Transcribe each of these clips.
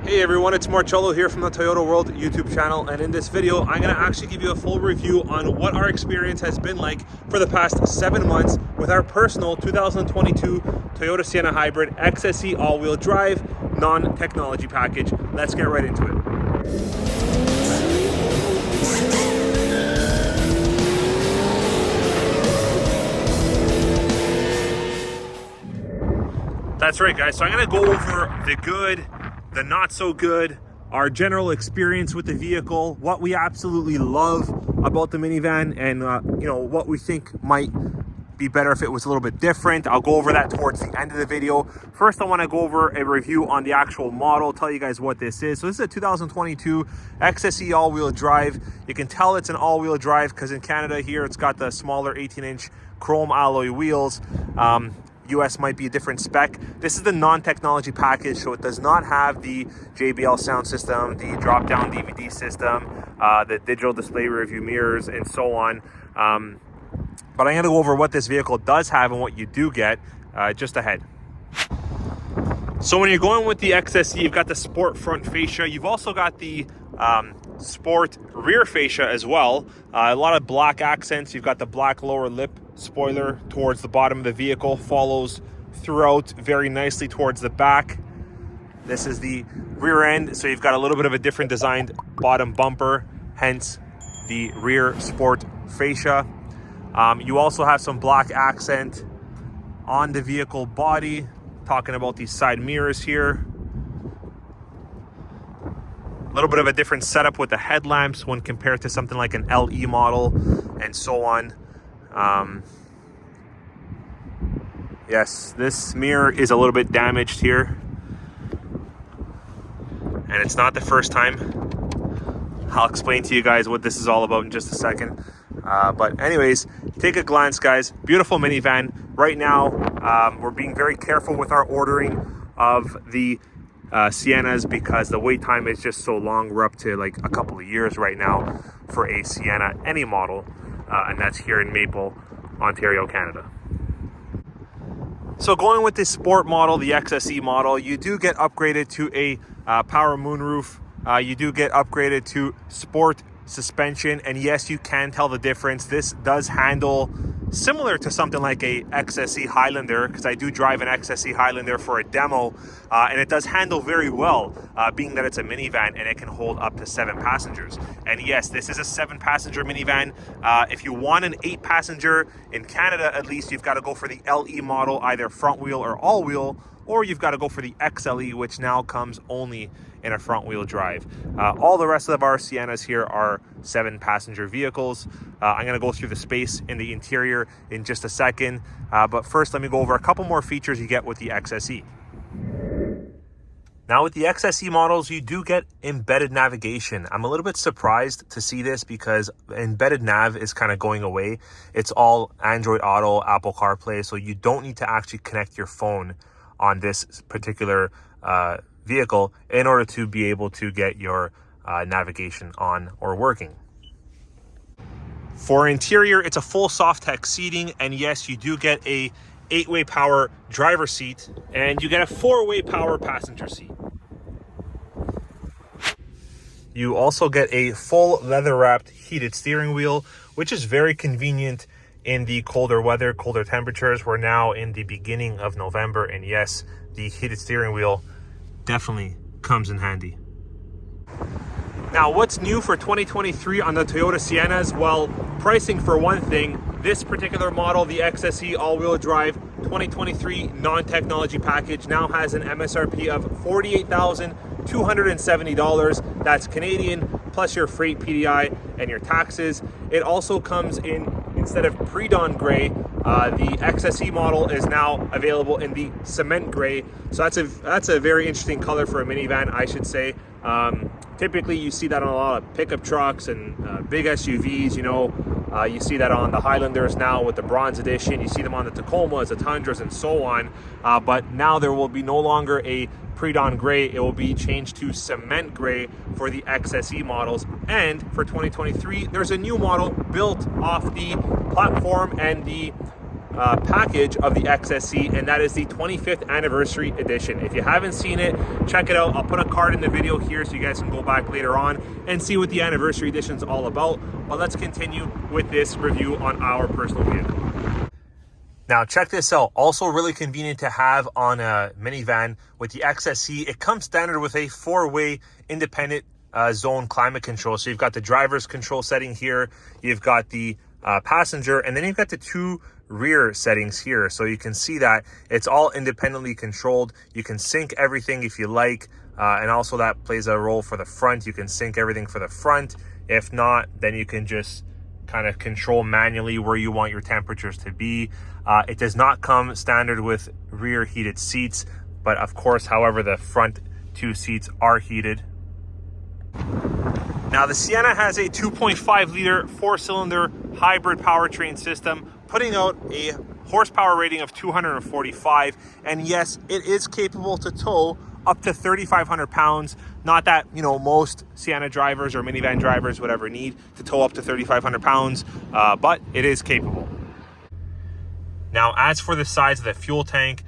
Hey everyone, it's Marcello here from the Toyota World YouTube channel, and in this video I'm going to actually give you a full review on what our experience has been like for the past 7 months with our personal 2022 Toyota Sienna Hybrid XSE all-wheel drive non-technology package. Let's get right into it. That's right guys, so I'm going to go over the good, the not so good, our general experience with the vehicle, what we absolutely love about the minivan, and what we think might be better if it was a little bit different. I'll go over that towards the end of the video. First, I want to go over a review on the actual model, tell you guys what this is. So this is a 2022 XSE all-wheel drive. You can tell it's an all-wheel drive because in Canada here it's got the smaller 18-inch chrome alloy wheels. US might be a different spec. This is the non-technology package, so it does not have the JBL sound system, the drop-down DVD system, the digital display rear view mirrors, and so on. But I'm going to go over what this vehicle does have and what you do get just ahead. So when you're going with the XSE, you've got the sport front fascia. You've also got the sport rear fascia as well. A lot of black accents. You've got the black lower lip spoiler towards the bottom of the vehicle, follows throughout very nicely towards the back. This is the rear end, so you've got a little bit of a different designed bottom bumper, hence the rear sport fascia. You also have some black accent on the vehicle body, talking about these side mirrors here. A little bit of a different setup with the headlamps when compared to something like an LE model and so on. Yes, this mirror is a little bit damaged here, and it's not the first time. I'll explain to you guys what this is all about in just a second. But anyways, take a glance guys. Beautiful minivan. Right now, we're being very careful with our ordering of the Siennas because the wait time is just so long. We're up to like a couple of years right now for a Sienna, any model, and that's here in Maple, Ontario, Canada. So going with this sport model, the XSE model, you do get upgraded to a power moonroof. You do get upgraded to sport suspension, and yes, you can tell the difference. This does handle similar to something like a XSE Highlander, because I do drive an XSE Highlander for a demo, and it does handle very well, being that it's a minivan and it can hold up to 7 passengers. And yes, this is a 7-passenger minivan. If you want an 8-passenger in Canada, at least, you've got to go for the LE model, either front wheel or all wheel, or you've got to go for the XLE, which now comes only in a front wheel drive. All the rest of our Siennas here are 7-passenger vehicles. I'm going to go through the space in the interior in just a second, but first let me go over a couple more features you get with the XSE. Now with the XSE models, you do get embedded navigation. I'm a little bit surprised to see this because embedded nav is kind of going away. It's all Android Auto, Apple CarPlay, so you don't need to actually connect your phone on this particular vehicle in order to be able to get your navigation on or working. For interior, it's a full soft tech seating, and yes, you do get a 8-way power driver seat, and you get a 4-way power passenger seat. You also get a full leather-wrapped heated steering wheel, which is very convenient in the colder weather, colder temperatures. We're now in the beginning of November, and yes, the heated steering wheel definitely comes in handy. Now, what's new for 2023 on the Toyota Siennas? Well, pricing for one thing. This particular model, the XSE all-wheel drive 2023 non-technology package, now has an MSRP of $48,270. That's Canadian, plus your freight PDI and your taxes. It also comes in, instead of pre-dawn gray, the XSE model is now available in the cement gray. So that's a very interesting color for a minivan, I should say. Typically you see that on a lot of pickup trucks and big SUVs, you see that on the Highlanders now with the bronze edition. You see them on the Tacomas, the Tundras, and so on. But now there will be no longer a pre-dawn gray. It will be changed to cement gray for the XSE models. And for 2023, there's a new model built off the platform and the package of the XSE, and that is the 25th anniversary edition. If you haven't seen it, check it out. I'll put a card in the video here so you guys can go back later on and see what the anniversary edition is all about. But let's continue with this review on our personal vehicle. Now check this out, also really convenient to have on a minivan with the XSE. It comes standard with a 4-way independent zone climate control. So you've got the driver's control setting here, you've got the passenger, and then you've got the 2 rear settings here. So you can see that it's all independently controlled. You can sync everything if you like, and also that plays a role for the front. You can sync everything for the front. If not, then you can just kind of control manually where you want your temperatures to be. It does not come standard with rear heated seats, but of course, however, the front 2 seats are heated. Now the Sienna has a 2.5 liter 4-cylinder hybrid powertrain system, putting out a horsepower rating of 245. And yes, it is capable to tow up to 3,500 pounds. Not that, you know, most Sienna drivers or minivan drivers would ever need to tow up to 3,500 pounds, but it is capable. Now, as for the size of the fuel tank,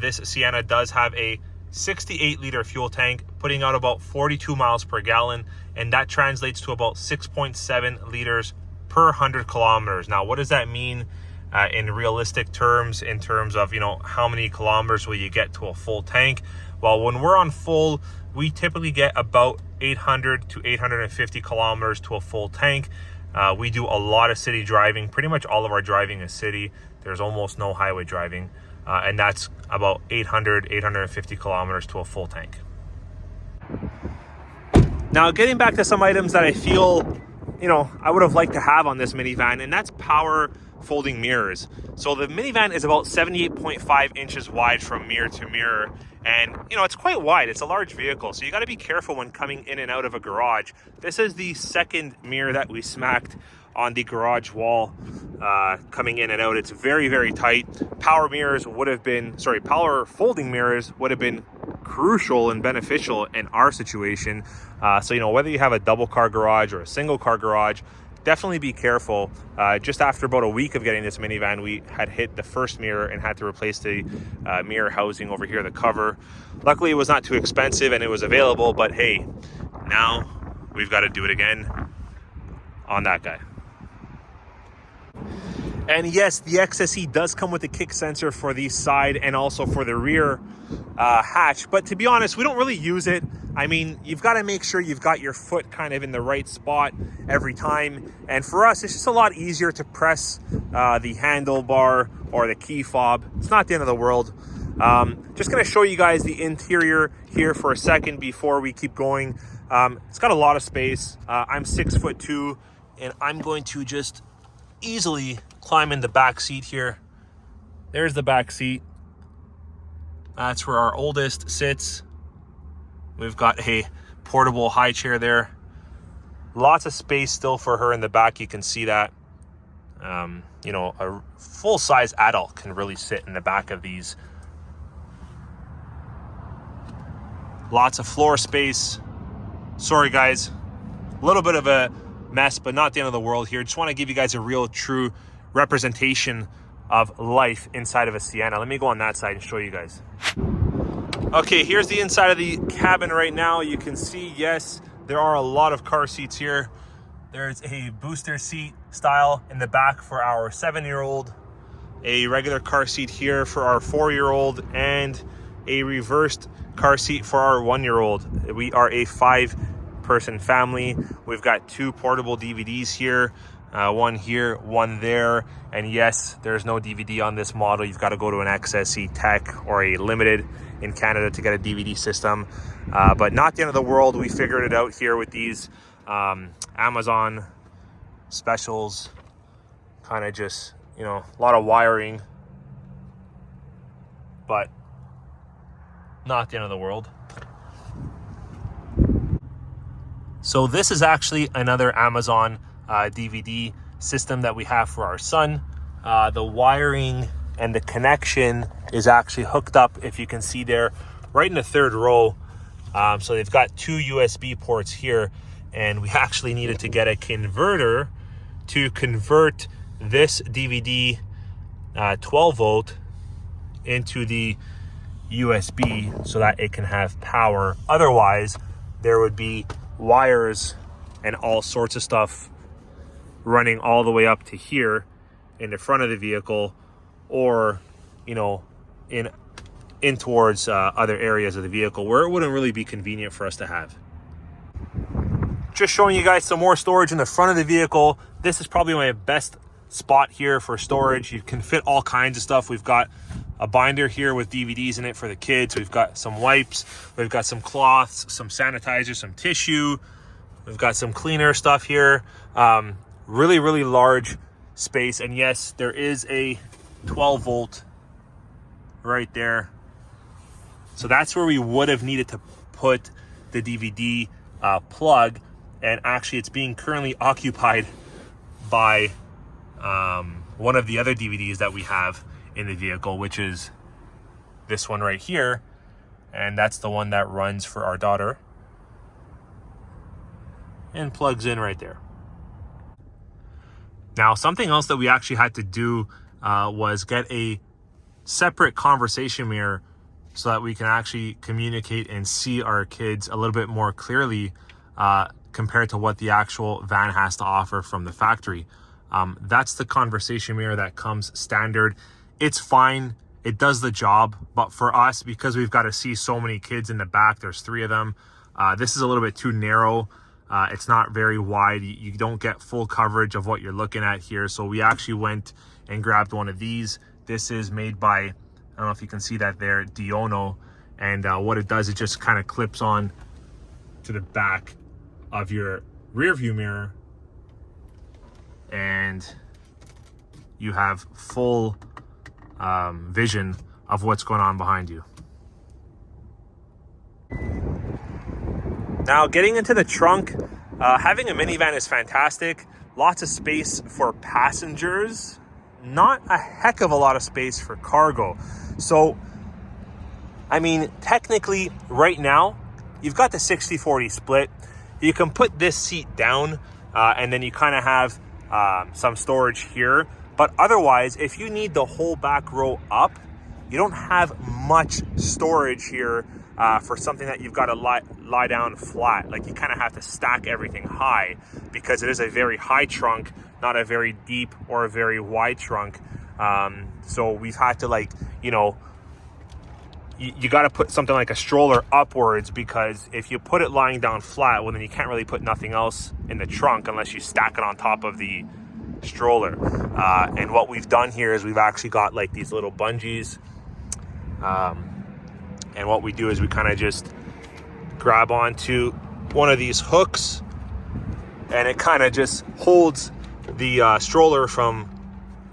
this Sienna does have a 68 liter fuel tank, putting out about 42 miles per gallon, and that translates to about 6.7 liters per 100 kilometers. Now, what does that mean in realistic terms, in terms of, you know, how many kilometers will you get to a full tank? Well, when we're on full, we typically get about 800 to 850 kilometers to a full tank. We do a lot of city driving. Pretty much all of our driving is city. There's almost no highway driving. And that's about 800, 850 kilometers to a full tank. Now, getting back to some items that I feel, you know, I would have liked to have on this minivan, and that's power folding mirrors. So the minivan is about 78.5 inches wide from mirror to mirror, and you know, it's quite wide. It's a large vehicle, so you got to be careful when coming in and out of a garage. This is the second mirror that we smacked on the garage wall coming in and out. It's very, very tight. Power folding mirrors would have been crucial and beneficial in our situation. So, you know, whether you have a double car garage or a single car garage, definitely be careful. Just after about a week of getting this minivan, we had hit the first mirror and had to replace the mirror housing over here, the cover. Luckily, it was not too expensive and it was available, but hey, now we've got to do it again on that guy. And yes, the XSE does come with a kick sensor for the side and also for the rear hatch. But to be honest, we don't really use it. I mean, you've got to make sure you've got your foot kind of in the right spot every time. And for us, it's just a lot easier to press the handlebar or the key fob. It's not the end of the world. Just going to show you guys the interior here for a second before we keep going. It's got a lot of space. I'm 6'2", and I'm going to just easily climb in the back seat here. There's the back seat. That's where our oldest sits. We've got a portable high chair there. Lots of space still for her in the back. You can see that. You know, a full-size adult can really sit in the back of these. Lots of floor space. Sorry guys, a little bit of a mess, but not the end of the world here. Just want to give you guys a real true representation of life inside of a Sienna. Let me go on that side and show you guys. Okay, here's the inside of the cabin right now. You can see, yes, there are a lot of car seats here. There's a booster seat style in the back for our 7-year-old, a regular car seat here for our 4-year-old, and a reversed car seat for our 1-year-old. We are a 5-person family. We've got 2 portable DVDs here, one here, one there. And yes, there's no DVD on this model. You've got to go to an XSE Tech or a Limited in Canada to get a DVD system. But not the end of the world. We figured it out here with these Amazon specials. Kind of just, you know, a lot of wiring, but not the end of the world. So this is actually another Amazon DVD system that we have for our son. The wiring and the connection is actually hooked up, if you can see there, right in the 3rd row. So they've got 2 USB ports here, and we actually needed to get a converter to convert this DVD 12 volt into the USB so that it can have power. Otherwise, there would be wires and all sorts of stuff running all the way up to here in the front of the vehicle, or you know, in towards other areas of the vehicle where it wouldn't really be convenient for us to have. Just showing you guys some more storage in the front of the vehicle. This is probably my best spot here for storage. You can fit all kinds of stuff. We've got a binder here with DVDs in it for the kids. We've got some wipes, we've got some cloths, some sanitizer, some tissue. We've got some cleaner stuff here. Really, really large space. And yes, there is a 12 volt right there. So that's where we would have needed to put the DVD plug. And actually it's being currently occupied by one of the other DVDs that we have in the vehicle, which is this one right here. And that's the one that runs for our daughter and plugs in right there. Now, something else that we actually had to do was get a separate conversation mirror so that we can actually communicate and see our kids a little bit more clearly compared to what the actual van has to offer from the factory. That's the conversation mirror that comes standard. It's fine, it does the job, but for us, because we've got to see so many kids in the back, there's 3 of them, this is a little bit too narrow. It's not very wide. You don't get full coverage of what you're looking at here. So we actually went and grabbed one of these. This is made by, I don't know if you can see that there, Diono. And what it does, it just kind of clips on to the back of your rear view mirror. And you have full vision of what's going on behind you. Now, getting into the trunk, having a minivan is fantastic. Lots of space for passengers, not a heck of a lot of space for cargo. So, I mean, technically right now, you've got the 60-40 split. You can put this seat down and then you kind of have some storage here. But otherwise, if you need the whole back row up, you don't have much storage here for something that you've got to lie down flat. Like, you kind of have to stack everything high because it is a very high trunk, not a very deep or a very wide trunk. So we've had to, like, you know, you got to put something like a stroller upwards, because if you put it lying down flat, well, then you can't really put nothing else in the trunk unless you stack it on top of the stroller. And what we've done here is we've actually got like these little bungees. And what we do is we kind of just grab onto one of these hooks, and it kind of just holds the stroller from,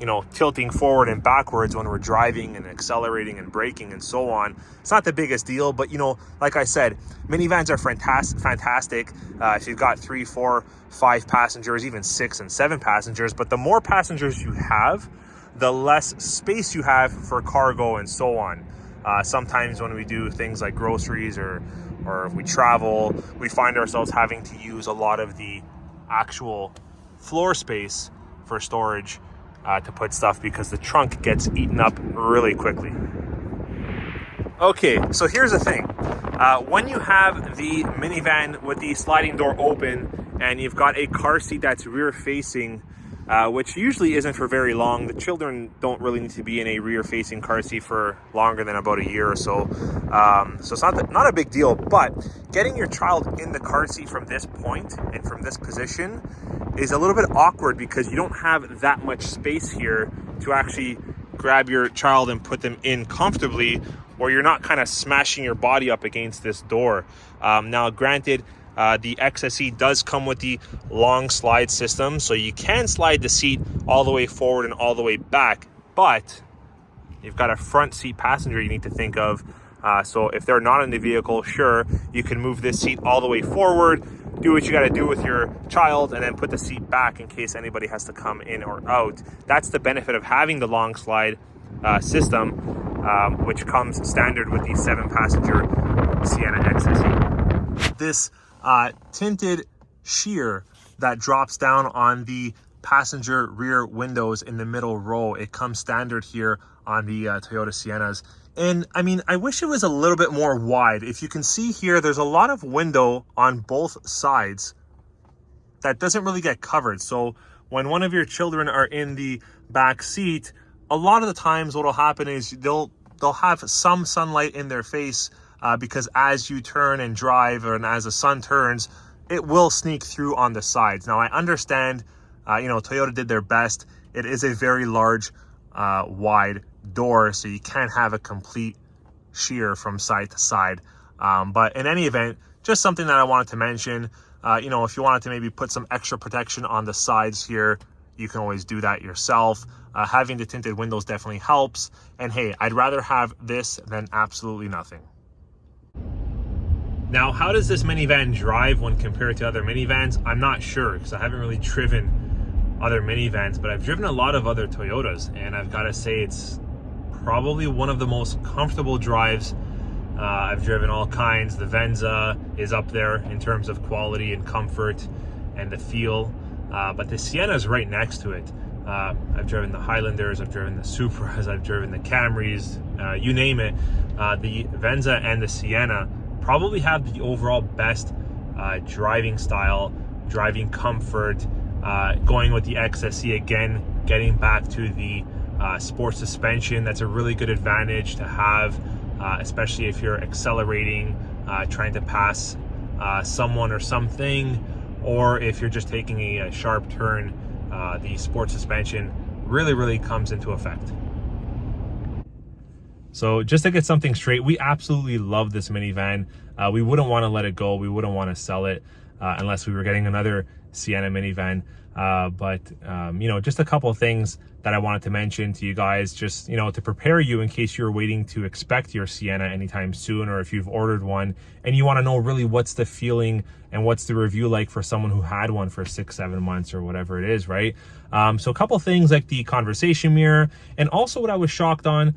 you know, tilting forward and backwards when we're driving and accelerating and braking and so on. It's not the biggest deal, but, you know, like I said, minivans are fantastic if you've got 3, 4, 5 passengers, even 6 and 7 passengers. But the more passengers you have, the less space you have for cargo and so on. Sometimes when we do things like groceries or if we travel, we find ourselves having to use a lot of the actual floor space for storage to put stuff, because the trunk gets eaten up really quickly. Okay, so here's the thing. When you have the minivan with the sliding door open and you've got a car seat that's rear facing, which usually isn't for very long. The children don't really need to be in a rear-facing car seat for longer than about a year or so. So it's not a big deal, but getting your child in the car seat from this point and from this position is a little bit awkward, because you don't have that much space here to actually grab your child and put them in comfortably, or you're not kind of smashing your body up against this door. Now, granted, the XSE does come with the long slide system, so you can slide the seat all the way forward and all the way back, but you've got a front seat passenger you need to think of. So if they're not in the vehicle, sure, you can move this seat all the way forward, do what you got to do with your child, and then put the seat back in case anybody has to come in or out. That's the benefit of having the long slide system, which comes standard with the 7-passenger Sienna XSE. This tinted shear that drops down on the passenger rear windows in the middle row. It comes standard here on the Toyota Siennas. And I mean, I wish it was a little bit more wide. If you can see here, there's a lot of window on both sides that doesn't really get covered. So when one of your children are in the back seat, a lot of the times what will happen is they'll have some sunlight in their face because as you turn and drive, and as the sun turns, it will sneak through on the sides. Now I understand, you know, Toyota did their best. It is a very large, wide door, so you can't have a complete sheer from side to side. But in any event, just something that I wanted to mention. You know, if you wanted to maybe put some extra protection on the sides here, you can always do that yourself. Having the tinted windows definitely helps. And hey, I'd rather have this than absolutely nothing. Now, how does this minivan drive when compared to other minivans? I'm not sure, because I haven't really driven other minivans, but I've driven a lot of other Toyotas, and I've got to say it's probably one of the most comfortable drives. I've driven all kinds. The Venza is up there in terms of quality and comfort and the feel, but the Sienna is right next to it. I've driven the Highlanders, I've driven the Supras, I've driven the Camrys, you name it. The Venza and the Sienna probably have the overall best driving style, driving comfort, going with the XSE again, getting back to the sport suspension. That's a really good advantage to have, especially if you're accelerating, trying to pass someone or something, or if you're just taking a sharp turn. The sport suspension really comes into effect. So just to get something straight, we absolutely love this minivan. We wouldn't want to let it go. We wouldn't want to sell it unless we were getting another Sienna minivan. But you know, just a couple of things that I wanted to mention to you guys, just, you know, to prepare you in case you're waiting to expect your Sienna anytime soon, or if you've ordered one and you want to know really what's the feeling and what's the review like for someone who had one for 6-7 months or whatever it is, right? So a couple things like the conversation mirror, and also what I was shocked on,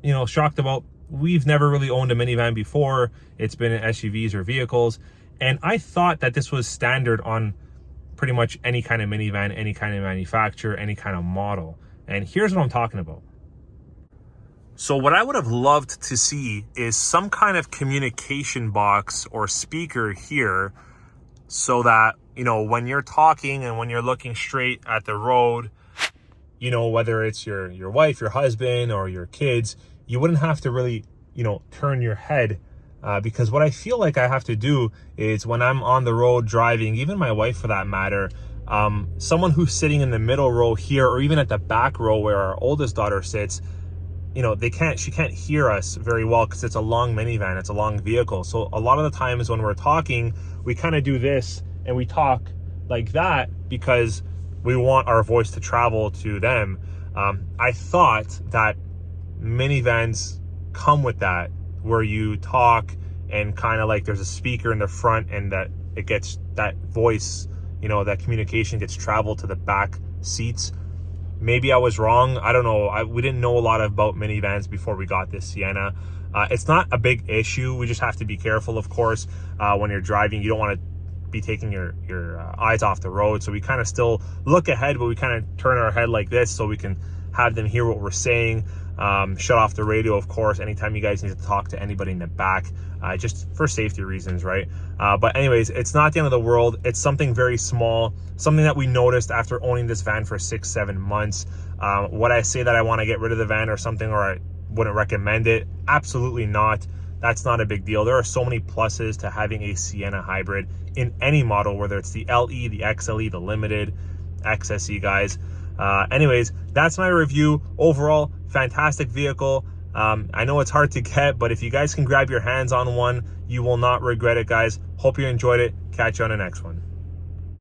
you know, shocked about, we've never really owned a minivan before. It's been SUVs or vehicles, and I thought that this was standard on pretty much any kind of minivan, any kind of manufacturer, any kind of model. And here's what I'm talking about. So what I would have loved to see is some kind of communication box or speaker here, so that, you know, when you're talking and when you're looking straight at the road, you know, whether it's your wife, your husband, or your kids, you wouldn't have to really, you know, turn your head. Because what I feel like I have to do is when I'm on the road driving, even my wife for that matter, someone who's sitting in the middle row here, or even at the back row where our oldest daughter sits, you know, she can't hear us very well because it's a long minivan, it's a long vehicle. So a lot of the times when we're talking, we kind of do this and we talk like that because we want our voice to travel to them. I thought that minivans come with that, where you talk and kind of like there's a speaker in the front, and that it gets that voice, you know, that communication gets traveled to the back seats. Maybe I was wrong. I don't know. We didn't know a lot about minivans before we got this Sienna. It's not a big issue. We just have to be careful, of course, when you're driving. You don't want to be taking your eyes off the road. So we kind of still look ahead, but we kind of turn our head like this so we can have them hear what we're saying. Shut off the radio, of course, anytime you guys need to talk to anybody in the back, just for safety reasons, right? But anyways, it's not the end of the world. It's something very small, something that we noticed after owning this van for 6-7 months. Would I say that I want to get rid of the van or something, or I wouldn't recommend it? Absolutely not. That's not a big deal. There are so many pluses to having a Sienna hybrid in any model, whether it's the LE, the XLE, the Limited, XSE, guys. Anyways, that's my review. Overall, fantastic vehicle. I know it's hard to get, but if you guys can grab your hands on one, you will not regret it, guys. Hope you enjoyed it. Catch you on the next one.